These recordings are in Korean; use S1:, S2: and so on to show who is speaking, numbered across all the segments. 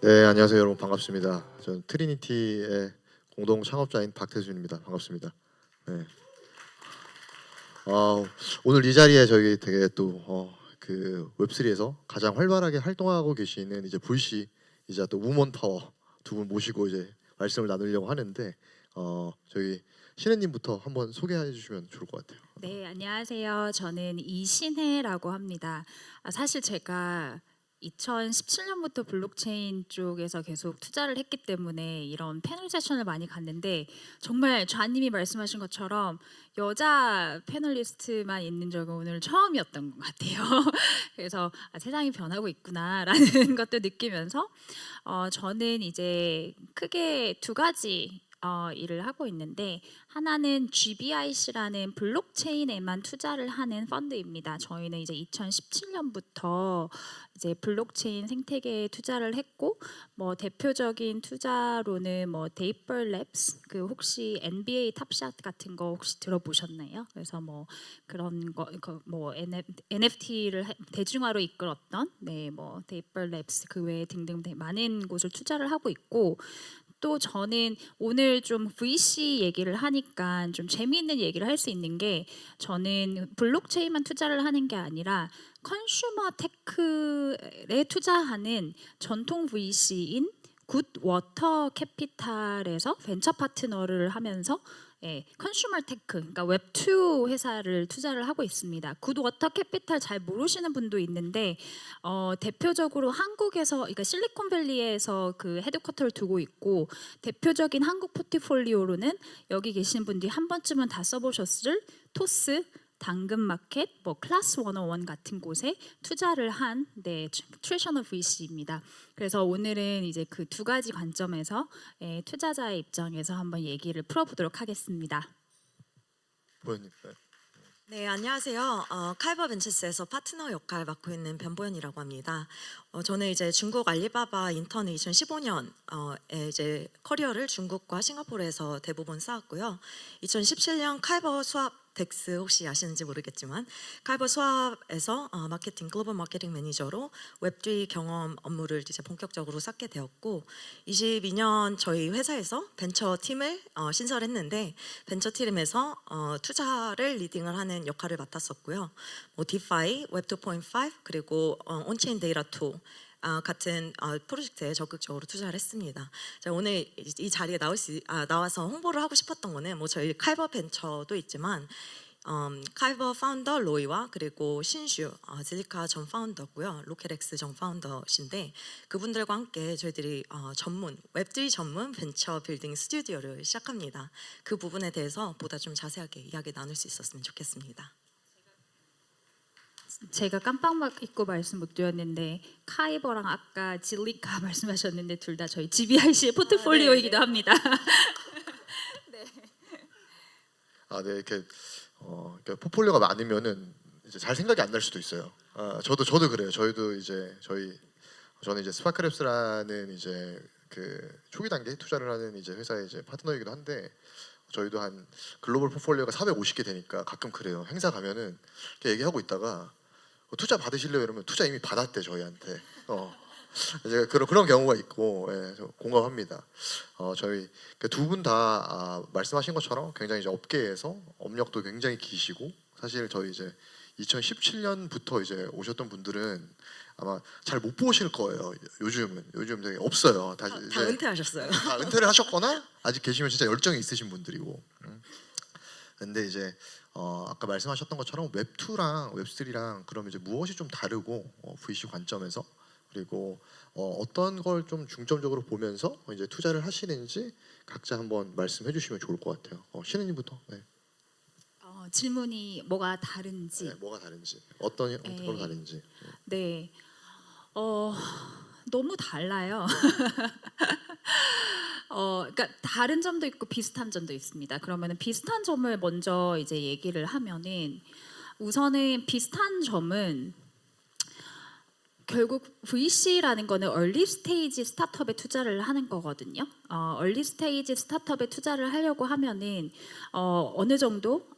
S1: 네, 안녕하세요 여러분, 반갑습니다. 저는 트리니티의 공동 창업자인 박태준입니다. 반갑습니다. 네. 오늘 이 자리에 저희 되게 또 그 웹3에서 가장 활발하게 활동하고 계시는 이제 VC 이자 또 우먼 파워 두 분 모시고 이제 말씀을 나누려고 하는데 저희 신혜님부터 한번 소개해 주시면 좋을 것 같아요.
S2: 네, 안녕하세요. 저는 이신혜라고 합니다. 사실 제가 2017년부터 블록체인 쪽에서 계속 투자를 했기 때문에 이런 패널 세션을 많이 갔는데 정말 좌님이 말씀하신 것처럼 여자 패널리스트만 있는 적은 오늘 처음이었던 것 같아요. 그래서 세상이 변하고 있구나라는 것도 느끼면서 저는 이제 크게 두 가지 일을 하고 있는데, 하나는 GBIC라는 블록체인에만 투자를 하는 펀드입니다. 저희는 이제 2017년부터 이제 블록체인 생태계에 투자를 했고, 뭐 대표적인 투자로는 뭐 데이퍼랩스, 그 혹시 NBA 탑샷 같은 거 혹시 들어보셨나요? 그래서 뭐 그런 거 뭐 NFT를 대중화로 이끌었던 뭐 데이퍼랩스 그 외에 등등 많은 곳을 투자를 하고 있고, 또 저는 오늘 좀 VC 얘기를 하니까 좀 재미있는 얘기를 할 수 있는 게, 저는 블록체인만 투자를 하는 게 아니라 컨슈머 테크에 투자하는 전통 VC인 굿워터 캐피탈에서 벤처 파트너를 하면서 컨슈머 테크, 그러니까 웹2 회사를 투자를 하고 있습니다. 굿워터 캐피탈 잘 모르시는 분도 있는데 대표적으로 한국에서, 그러니까 실리콘밸리에서 그 헤드쿼터를 두고 있고, 대표적인 한국 포트폴리오로는 여기 계신 분들이 한 번쯤은 다 써보셨을 토스, 당근마켓, 뭐 클래스 101 같은 곳에 투자를 한 트레셔널 VC입니다. 그래서 오늘은 이제 그 두 가지 관점에서 투자자의 입장에서 한번 얘기를 풀어보도록 하겠습니다.
S1: 보현님. 네.
S3: 네, 안녕하세요. 칼버 벤처스에서 파트너 역할 맡고 있는 변보현이라고 합니다. 저는 이제 중국 알리바바 인턴을 2015년에 이제 커리어를 중국과 싱가포르에서 대부분 쌓았고요. 2017년 칼버 수합 덱스 혹시 아시는지 모르겠지만 칼버 수합에서 마케팅 글로벌 마케팅 매니저로 웹3 경험 업무를 이제 본격적으로 쌓게 되었고, 22년 저희 회사에서 벤처 팀을 신설했는데, 벤처 팀에서 투자를 리딩을 하는 역할을 맡았었고요. 뭐 디파이, 웹 2.5 그리고 온체인 데이터 2 같은 프로젝트에 적극적으로 투자를 했습니다. 자, 오늘 이 자리에 나와서 홍보를 하고 싶었던 거는 뭐 저희 칼버 벤처도 있지만 칼버 파운더 로이와 그리고 신슈 질리카 전 파운더고요, 로켓엑스 전 파운더신데, 그분들과 함께 저희들이 웹3 전문 벤처 빌딩 스튜디오를 시작합니다. 그 부분에 대해서 보다 좀 자세하게 이야기 나눌 수 있었으면 좋겠습니다.
S2: 제가 깜빡 잊고 말씀 못 드렸는데, 카이버랑 아까 질리카 말씀하셨는데 둘 다 저희 GBIC의 포트폴리오이기도 합니다.
S1: 네, 이렇게 그러니까 포폴리오가 많으면은 이제 잘 생각이 안 날 수도 있어요. 저도 그래요. 저는 이제 스파크랩스라는 이제 그 초기 단계 투자를 하는 이제 회사의 이제 파트너이기도 한데, 저희도 한 글로벌 포폴리오가 450개 되니까 가끔 그래요. 행사 가면은 이렇게 얘기하고 있다가 투자 받으실래요? 이러면 투자 이미 받았대 저희한테. 이제 그런 경우가 있고, 공감합니다. 저희 두 분 다 말씀하신 것처럼 굉장히 이제 업계에서 업력도 굉장히 기시고, 사실 저희 이제 2017년부터 이제 오셨던 분들은 아마 잘 못 보실 거예요. 요즘 되게 없어요.
S3: 다
S1: 이제
S3: 은퇴하셨어요.
S1: 다 은퇴를 하셨거나 아직 계시면 진짜 열정이 있으신 분들이고. 근데 이제 아까 말씀하셨던 것처럼 웹2랑 웹3랑 그러면 이제 무엇이 좀 다르고, VC 관점에서, 그리고 어떤 걸 좀 중점적으로 보면서 이제 투자를 하시는지 각자 한번 말씀해 주시면 좋을 것 같아요. 신혜님부터. 네.
S2: 질문이 뭐가 다른지.
S1: 네, 뭐가 다른지, 어떤 걸로 다른지.
S2: 네, 너무 달라요. 그러니까 다른 점도 있고 비슷한 점도 있습니다. 그러면 비슷한 점을 먼저 이제 얘기를 하면은, 우선은 비슷한 점은 결국 VC라는 거는 얼리 스테이지 스타트업에 투자를 하는 거거든요. 얼리 스테이지 스타트업에 투자를 하려고 하면은 어느 정도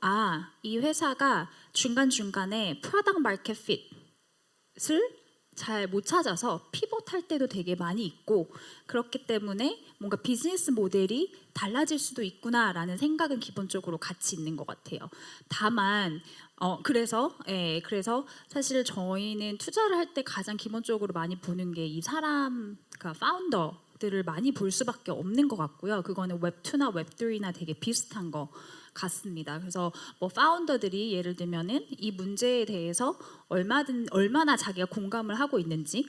S2: 이 회사가 중간중간에 프로덕트 마켓 핏을 잘 못 찾아서 피벗할 때도 되게 많이 있고 그렇기 때문에 뭔가 비즈니스 모델이 달라질 수도 있구나라는 생각은 기본적으로 같이 있는 것 같아요. 다만 그래서 사실 저희는 투자를 할 때 가장 기본적으로 많이 보는 게 이 사람, 그러니까 파운더들을 많이 볼 수밖에 없는 것 같고요. 그거는 웹2나 웹3나 되게 비슷한 거 같습니다. 그래서 뭐 파운더들이 예를 들면은 이 문제에 대해서 얼마나 자기가 공감을 하고 있는지,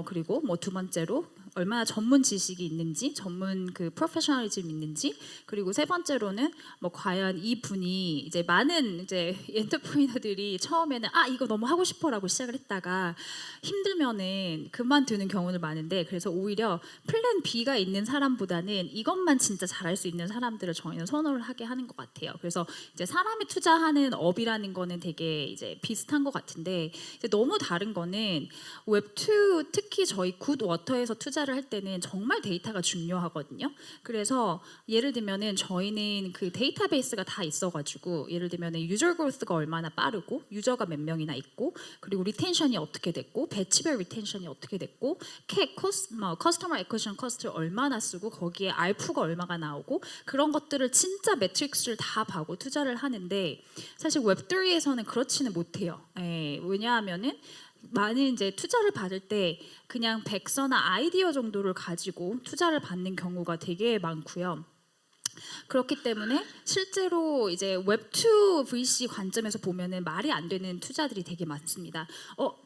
S2: 그리고 뭐 두 번째로 얼마나 전문 지식이 있는지, 전문 그 프로페셔널리즘 있는지, 그리고 세 번째로는 뭐 과연 이 분이 이제 많은 이제 엔터프리너들이 처음에는 이거 너무 하고 싶어라고 시작을 했다가 힘들면은 그만두는 경우는 많은데, 그래서 오히려 플랜 B가 있는 사람보다는 이것만 진짜 잘할 수 있는 사람들을 저희는 선호를 하게 하는 것 같아요. 그래서 이제 사람이 투자하는 업이라는 거는 되게 이제 비슷한 것 같은데, 이제 너무 다른 거는 웹2 특히 저희 굿워터에서 투자를 할 때는 정말 데이터가 중요하거든요. 그래서 예를 들면은 저희는 그 데이터베이스가 다 있어가지고 예를 들면은 유저 그로스가 얼마나 빠르고 유저가 몇 명이나 있고 그리고 리텐션이 어떻게 됐고 배치별 리텐션이 어떻게 됐고 CAC 커스터머 애쿼지션 커스트를 얼마나 쓰고 거기에 ARPU가 얼마가 나오고 그런 것들을 진짜 매트릭스를 다 봐고 투자를 하는데 사실 웹3에서는 그렇지는 못해요. 왜냐하면은 많은 이제 투자를 받을 때 그냥 백서나 아이디어 정도를 가지고 투자를 받는 경우가 되게 많고요. 그렇기 때문에 실제로 이제 웹2 VC 관점에서 보면은 말이 안 되는 투자들이 되게 많습니다.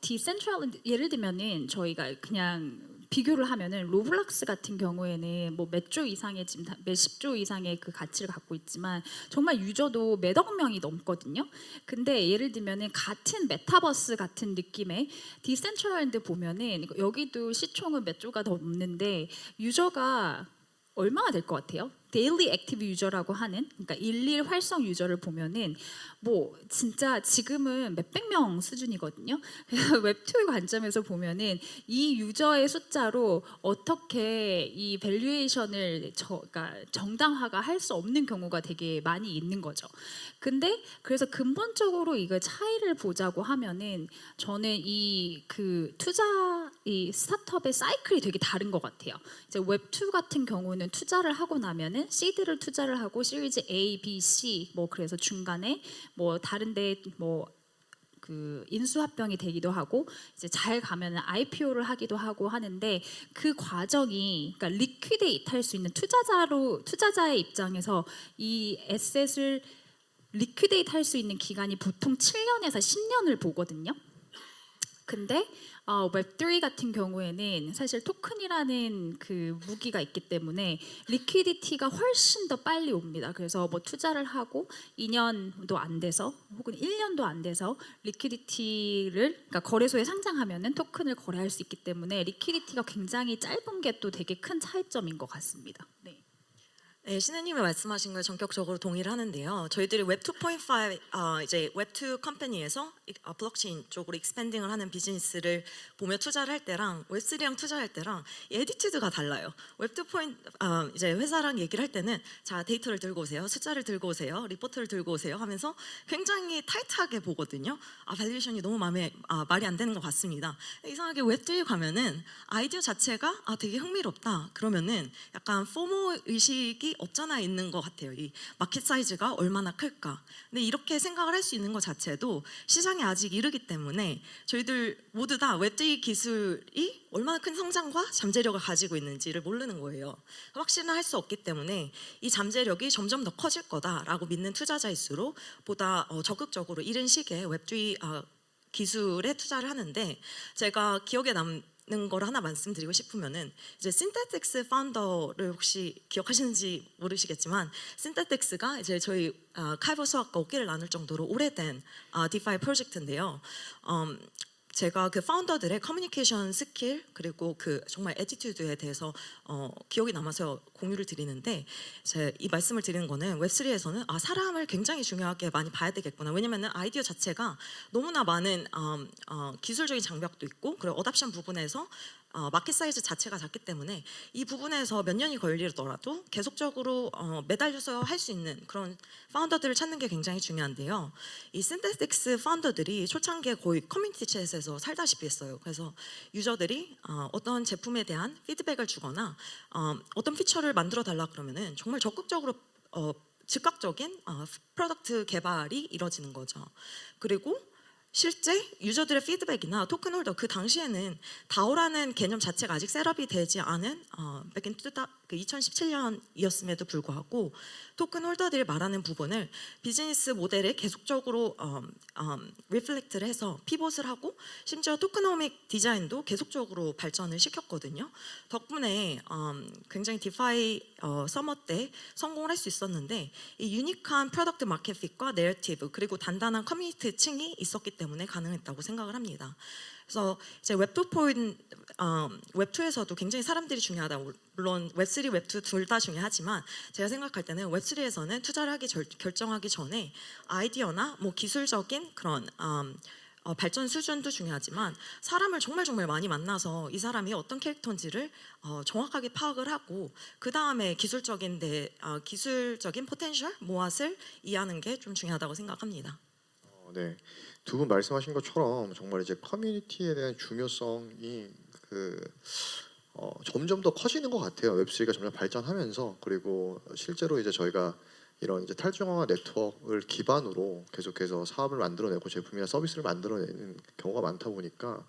S2: 디센트럴 예를 들면은 저희가 그냥 비교를 하면은 로블록스 같은 경우에는 뭐 몇 조 이상의 지금 몇십 조 이상의 그 가치를 갖고 있지만 정말 유저도 몇억 명이 넘거든요. 근데 예를 들면은 같은 메타버스 같은 느낌의 디센트럴랜드 보면은 여기도 시총은 몇 조가 더 넘는데 유저가 얼마나 될 것 같아요? 데일리 액티브 유저라고 하는, 그러니까 일일 활성 유저를 보면은 뭐 진짜 지금은 몇백 명 수준이거든요. 그래서 웹2의 관점에서 보면은 이 유저의 숫자로 어떻게 이 밸류에이션을 그러니까 정당화가 할 수 없는 경우가 되게 많이 있는 거죠. 근데 그래서 근본적으로 이거 차이를 보자고 하면은 저는 이 그 이 스타트업의 사이클이 되게 다른 것 같아요. 이제 웹2 같은 경우는 투자를 하고 나면은 시드를 투자를 하고 시리즈 A, B, C 뭐 그래서 중간에 뭐 다른데 뭐 그 인수합병이 되기도 하고 이제 잘 가면은 IPO를 하기도 하고 하는데 그 과정이 그러니까 리퀴데이트 할 수 있는 투자자의 입장에서 이 에셋을 리퀴데이트 할 수 있는 기간이 보통 7년에서 10년을 보거든요. 근데 웹3 같은 경우에는 사실 토큰이라는 그 무기가 있기 때문에 리퀴디티가 훨씬 더 빨리 옵니다. 그래서 뭐 투자를 하고 2년도 안 돼서 혹은 1년도 안 돼서 리퀴디티를 그러니까 거래소에 상장하면은 토큰을 거래할 수 있기 때문에 리퀴디티가 굉장히 짧은 게 또 되게 큰 차이점인 것 같습니다. 네.
S3: 네, 신우님이 말씀하신 걸 전격적으로 동의를 하는데요. 저희들이 웹 2.5 이제 웹2 컴퍼니에서 블록체인 쪽으로 익스펜딩을 하는 비즈니스를 보며 투자를 할 때랑 웹3랑 투자할 때랑 이 애티튜드가 달라요. 웹2 이제 회사랑 얘기를 할 때는 자 데이터를 들고 오세요, 숫자를 들고 오세요, 리포트를 들고 오세요 하면서 굉장히 타이트하게 보거든요. 밸류에이션이 너무 말이 안 되는 것 같습니다. 이상하게 웹3에 가면은 아이디어 자체가 되게 흥미롭다. 그러면은 약간 포모 의식이 없잖아 있는 것 같아요. 이 마켓 사이즈가 얼마나 클까. 근데 이렇게 생각을 할 수 있는 것 자체도 시장에 아직 이르기 때문에 저희들 모두 다 웹3 기술이 얼마나 큰 성장과 잠재력을 가지고 있는지를 모르는 거예요. 확신을 할 수 없기 때문에 이 잠재력이 점점 더 커질 거다라고 믿는 투자자일수록 보다 적극적으로 이른 시기에 웹3 기술에 투자를 하는데 제가 기억에 남는 걸 하나 말씀드리고 싶으면은 이제 신테틱스 파운더를 혹시 기억하시는지 모르시겠지만 신테틱스가 이제 저희 카이버 수학과 어깨를 나눌 정도로 오래된 디파이 프로젝트인데요. 제가 그 파운더들의 커뮤니케이션 스킬 그리고 그 정말 애티튜드에 대해서 기억이 남아서 공유를 드리는데 이 말씀을 드리는 거는 웹3에서는 사람을 굉장히 중요하게 많이 봐야 되겠구나. 왜냐면은 아이디어 자체가 너무나 많은 기술적인 장벽도 있고 그리고 어답션 부분에서 마켓 사이즈 자체가 작기 때문에 이 부분에서 몇 년이 걸리더라도 계속적으로 매달려서 할 수 있는 그런 파운더들을 찾는 게 굉장히 중요한데요. 이 신테틱스 파운더들이 초창기에 거의 커뮤니티 챗에서 살다시피 했어요. 그래서 유저들이 어떤 제품에 대한 피드백을 주거나 어떤 피처를 만들어 달라 그러면은 정말 적극적으로 즉각적인 프로덕트 개발이 이루어지는 거죠. 그리고 실제 유저들의 피드백이나 토큰 홀더 그 당시에는 DAO라는 개념 자체가 아직 셋업이 되지 않은 백인 2017년이었음에도 불구하고 토큰 홀더들이 말하는 부분을 비즈니스 모델에 계속적으로 리플렉트를 해서 피봇을 하고 심지어 토크노믹 디자인도 계속적으로 발전을 시켰거든요. 덕분에 굉장히 디파이 서머 때 성공을 할 수 있었는데 이 유니크한 프로덕트 마켓 핏과 내러티브 그리고 단단한 커뮤니티 층이 있었기 때문에 가능했다고 생각을 합니다. 그래서 이제 웹2에서도 굉장히 사람들이 중요하다. 물론 웹3, 웹2 둘 다 중요하지만 제가 생각할 때는 웹3에서는 투자를 결정하기 전에 아이디어나 뭐 기술적인 그런 발전 수준도 중요하지만 사람을 정말 많이 만나서 이 사람이 어떤 캐릭터인지를 정확하게 파악을 하고 그 다음에 기술적인 포텐셜, 모앗을 이해하는 게 좀 중요하다고 생각합니다.
S1: 네, 두 분 말씀하신 것처럼 정말 이제 커뮤니티에 대한 중요성이 점점 더 커지는 것 같아요. 웹3가 점점 발전하면서 그리고 실제로 이제 저희가 이런 이제 탈중앙화 네트워크를 기반으로 계속해서 사업을 만들어내고 제품이나 서비스를 만들어내는 경우가 많다 보니까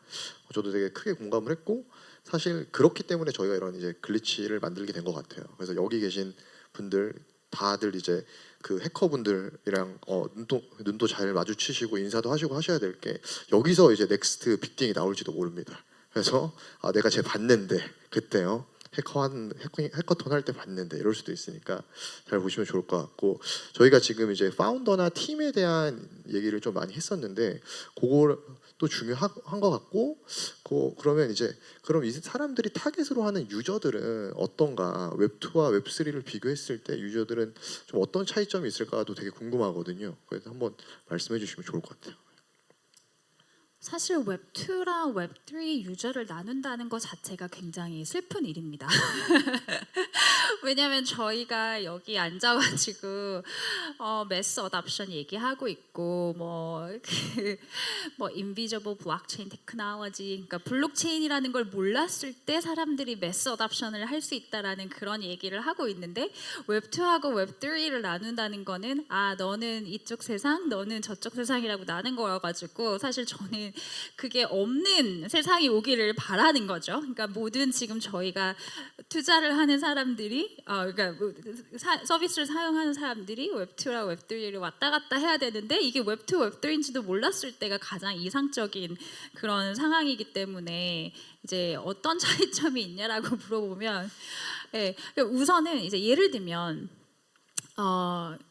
S1: 저도 되게 크게 공감을 했고 사실 그렇기 때문에 저희가 이런 이제 글리치를 만들게 된 것 같아요. 그래서 여기 계신 분들 다들 이제 그 해커분들이랑 눈도 잘 마주치시고 인사도 하시고 하셔야 될 게 여기서 이제 넥스트 빅딩이 나올지도 모릅니다. 그래서 내가 쟤 봤는데 그때요. 해커톤 할 때 봤는데 이럴 수도 있으니까 잘 보시면 좋을 것 같고 저희가 지금 이제 파운더나 팀에 대한 얘기를 좀 많이 했었는데 그걸 또 중요한 것 같고 그러면 이제 그럼 이 사람들이 타겟으로 하는 유저들은 어떤가 웹2와 웹3를 비교했을 때 유저들은 좀 어떤 차이점이 있을까도 되게 궁금하거든요. 그래서 한번 말씀해 주시면 좋을 것 같아요.
S2: 사실 웹2랑 웹3 유저를 나눈다는 것 자체가 굉장히 슬픈 일입니다. 왜냐하면 저희가 여기 앉아가지고 매스 어답션 얘기하고 있고 뭐 인비저블 블록체인 테크놀로지, 그러니까 블록체인이라는 걸 몰랐을 때 사람들이 매스 어답션을 할 수 있다라는 그런 얘기를 하고 있는데 웹2하고 웹3를 나눈다는 거는 너는 이쪽 세상, 너는 저쪽 세상이라고 나눈 거여가지고 사실 저는 그게 없는 세상이 오기를 바라는 거죠. 그러니까 모든 지금 저희가 투자를 하는 사람들이 그러니까 서비스를 사용하는 사람들이 웹2랑 웹3를 왔다 갔다 해야 되는데 이게 웹2, 웹3인지도 몰랐을 때가 가장 이상적인 그런 상황이기 때문에 이제 어떤 차이점이 있냐라고 물어보면 우선은 이제 예를 들면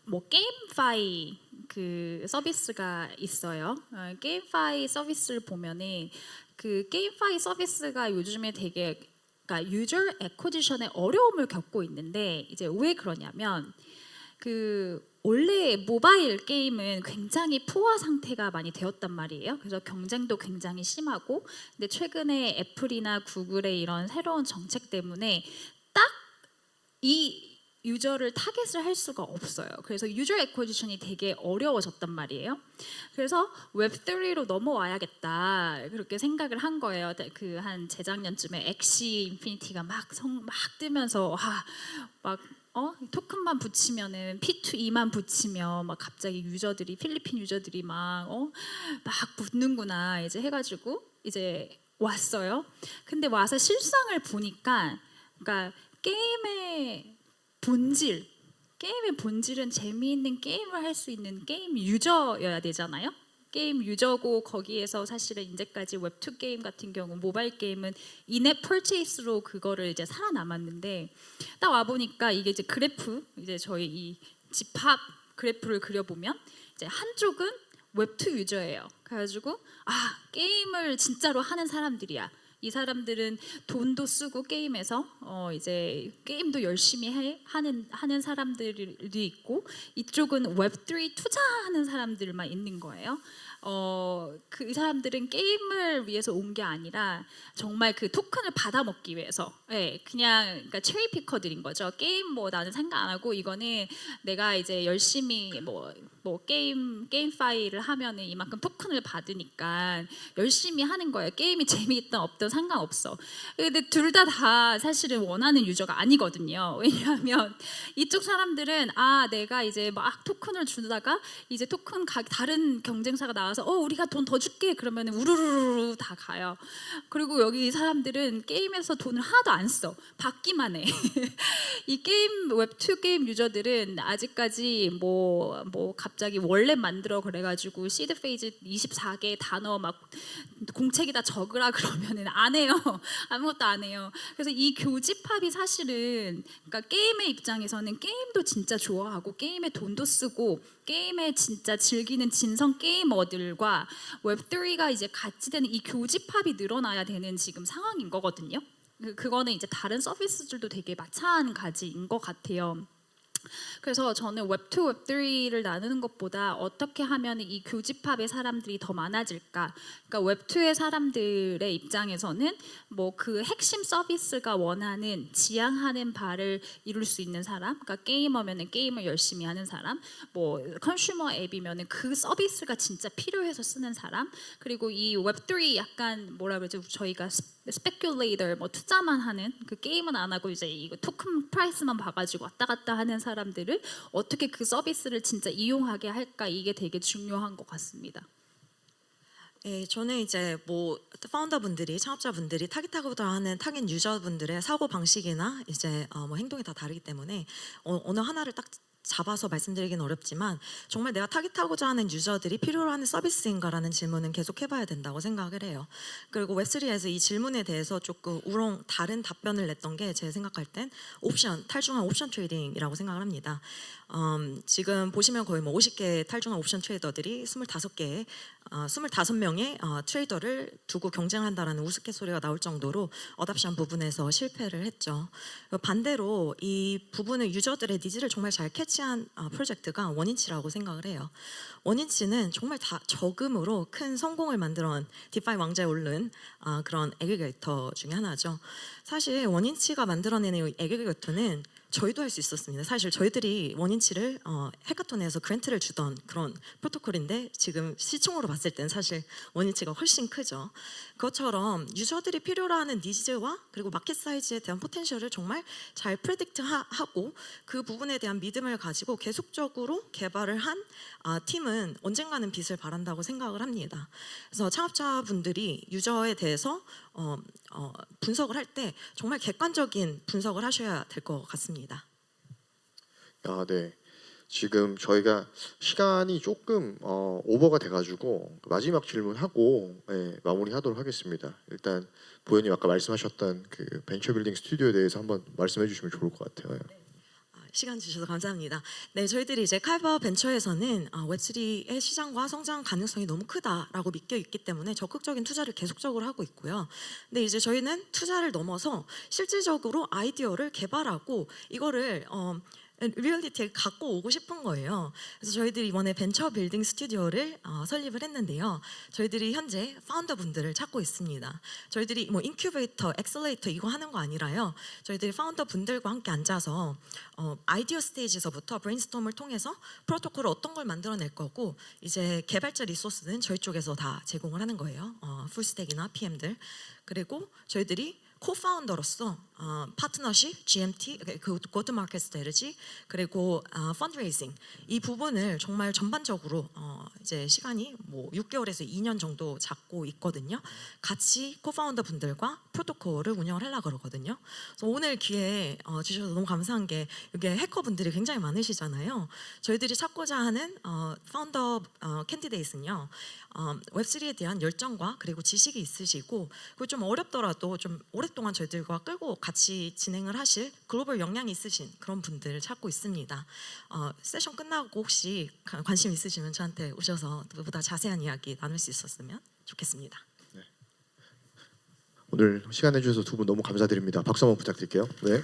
S2: 뭐 게임파이 그 서비스가 있어요. 게임파이 서비스를 보면은 그 게임파이 서비스가 요즘에 되게 그러니까 유저 애쿼지션에 어려움을 겪고 있는데 이제 왜 그러냐면 원래 모바일 게임은 굉장히 포화 상태가 많이 되었단 말이에요. 그래서 경쟁도 굉장히 심하고 근데 최근에 애플이나 구글의 이런 새로운 정책 때문에 딱 이 유저를 타겟을 할 수가 없어요. 그래서 유저 애쿼지션이 되게 어려워졌단 말이에요. 그래서 웹3로 넘어와야겠다 그렇게 생각을 한 거예요. 그 한 재작년쯤에 엑시 인피니티가 막 뜨면서 토큰만 붙이면은 P2E만 붙이면 막 갑자기 유저들이 필리핀 유저들이 막 붙는구나 이제 해가지고 이제 왔어요. 근데 와서 실상을 보니까 그러니까 게임의 본질은 재미있는 게임을 할 수 있는 게임 유저여야 되잖아요. 게임 유저고 거기에서 사실은 이제까지 웹2 게임 같은 경우 모바일 게임은 인앱 퍼체이스로 그거를 이제 살아남았는데 딱 와 보니까 이게 이제 그래프 이제 저희 이 집합 그래프를 그려보면 이제 한쪽은 웹2 유저예요. 그래가지고 게임을 진짜로 하는 사람들이야. 이 사람들은 돈도 쓰고 게임에서 이제 게임도 열심히 하는 사람들이 있고, 이쪽은 웹3 투자하는 사람들만 있는 거예요. 그 사람들은 게임을 위해서 온 게 아니라 정말 그 토큰을 받아 먹기 위해서, 그냥 그러니까 체리 피커들인 거죠. 게임 뭐 나는 생각 안 하고 이거는 내가 이제 열심히 뭐 게임 파일을 하면은 이만큼 토큰을 받으니까 열심히 하는 거예요. 게임이 재미있든 없든 상관없어. 근데 둘 다 사실은 원하는 유저가 아니거든요. 왜냐하면 이쪽 사람들은 내가 이제 막 토큰을 주다가 이제 다른 경쟁사가 나와서 우리가 돈 더 줄게 그러면 우르르르 다 가요. 그리고 여기 사람들은 게임에서 돈을 하나도 안 써. 받기만 해. 이 게임 웹2 게임 유저들은 아직까지 뭐 갑자기 원래 만들어 그래가지고 시드 페이지 24개 단어 막 공책에다 적으라 그러면은 안 해요. 아무것도 안 해요. 그래서 이 교집합이 사실은 그러니까 게임의 입장에서는 게임도 진짜 좋아하고 게임에 돈도 쓰고 게임에 진짜 즐기는 진성 게이머들과 웹3가 이제 같이 되는 이 교집합이 늘어나야 되는 지금 상황인 거거든요. 그거는 이제 다른 서비스들도 되게 마찬가지인 것 같아요. 그래서 저는 웹2, 웹3를 나누는 것보다 어떻게 하면 이 교집합의 사람들이 더 많아질까. 그러니까 웹2의 사람들의 입장에서는 뭐 그 핵심 서비스가 원하는 지향하는 바를 이룰 수 있는 사람, 그러니까 게이머면은 게임을 열심히 하는 사람, 뭐 컨슈머 앱이면은 그 서비스가 진짜 필요해서 쓰는 사람, 그리고 이 웹3 약간 뭐라 그러죠? 저희가 스페큘레이터 뭐 투자만 하는 그 게임은 안 하고 이제 이거 토큰 프라이스만 봐가지고 왔다 갔다 하는 사람들을 어떻게 그 서비스를 진짜 이용하게 할까, 이게 되게 중요한 것 같습니다.
S3: 저는 이제 뭐 파운더분들이 창업자분들이 타깃하고자 하는 타깃 유저분들의 사고 방식이나 이제 뭐 행동이 다 다르기 때문에 어느 하나를 딱 잡아서 말씀드리긴 어렵지만 정말 내가 타깃하고자 하는 유저들이 필요로 하는 서비스인가라는 질문은 계속 해봐야 된다고 생각을 해요. 그리고 웹3에서 이 질문에 대해서 조금 다른 답변을 냈던 게 제 생각할 땐 탈중한 옵션 트레이딩이라고 생각을 합니다. 지금 보시면 거의 뭐 50개 탈중한 옵션 트레이더들이 25명의 트레이더를 두고 경쟁한다라는 우스갯소리가 나올 정도로 어답션 부분에서 실패를 했죠. 반대로 이 부분을 유저들의 니즈를 정말 잘 캐치한 프로젝트가 원인치라고 생각을 해요. 원인치는 정말 다 저금으로 큰 성공을 만들어낸 디파이 왕자에 오른 그런 애그리게이터 중에 하나죠. 사실 원인치가 만들어내는 애그리게이터는 저희도 할 수 있었습니다. 사실 저희들이 원인치를 해카톤에서 그랜트를 주던 그런 프로토콜인데 지금 시총으로 봤을 때는 사실 원인치가 훨씬 크죠. 그것처럼 유저들이 필요로 하는 니즈와 그리고 마켓 사이즈에 대한 포텐셜을 정말 잘 프레딕트하고 그 부분에 대한 믿음을 가지고 계속적으로 개발을 한 팀은 언젠가는 빛을 발한다고 생각을 합니다. 그래서 창업자분들이 유저에 대해서 분석을 할 때 정말 객관적인 분석을 하셔야 될 것 같습니다.
S1: 네. 지금 저희가 시간이 조금 오버가 돼가지고 마지막 질문하고 마무리하도록 하겠습니다. 일단 보현님 아까 말씀하셨던 그 벤처 빌딩 스튜디오에 대해서 한번 말씀해 주시면 좋을 것 같아요.
S3: 시간 주셔서 감사합니다. 네, 저희들이 이제 칼바 벤처에서는 웹3의 시장과 성장 가능성이 너무 크다라고 믿겨 있기 때문에 적극적인 투자를 계속적으로 하고 있고요. 근데 이제 저희는 투자를 넘어서 실질적으로 아이디어를 개발하고 이거를 리얼리티에 갖고 오고 싶은 거예요. 그래서 저희들이 이번에 벤처 빌딩 스튜디오를 설립을 했는데요. 저희들이 현재 파운더 분들을 찾고 있습니다. 저희들이 뭐 인큐베이터, 엑셀레이터 이거 하는 거 아니라요. 저희들이 파운더 분들과 함께 앉아서 아이디어 스테이지에서부터 브레인스톰을 통해서 프로토콜을 어떤 걸 만들어낼 거고 이제 개발자 리소스는 저희 쪽에서 다 제공을 하는 거예요. 풀스택이나 PM들. 그리고 저희들이 코파운더로서 파트너십, GMT, 그 고트마켓 스트래티지 그리고 펀드레이징 이 부분을 정말 전반적으로 이제 시간이 뭐 6개월에서 2년 정도 잡고 있거든요. 같이 코파운더 분들과 프로토콜을 운영을 하려고 그러거든요. 그래서 오늘 기회 주셔서 너무 감사한 게 여기 해커 분들이 굉장히 많으시잖아요. 저희들이 찾고자 하는 파운더 캔디데이트는요. 웹3에 대한 열정과 그리고 지식이 있으시고 그리고 좀 어렵더라도 좀 오랫동안 저희들과 끌고 같이 진행을 하실 글로벌 역량이 있으신 그런 분들을 찾고 있습니다. 세션 끝나고 혹시 관심 있으시면 저한테 오셔서 보다 자세한 이야기 나눌 수 있었으면 좋겠습니다.
S1: 오늘 시간 내주셔서 두 분 너무 감사드립니다. 박수 한번 부탁드릴게요. 네.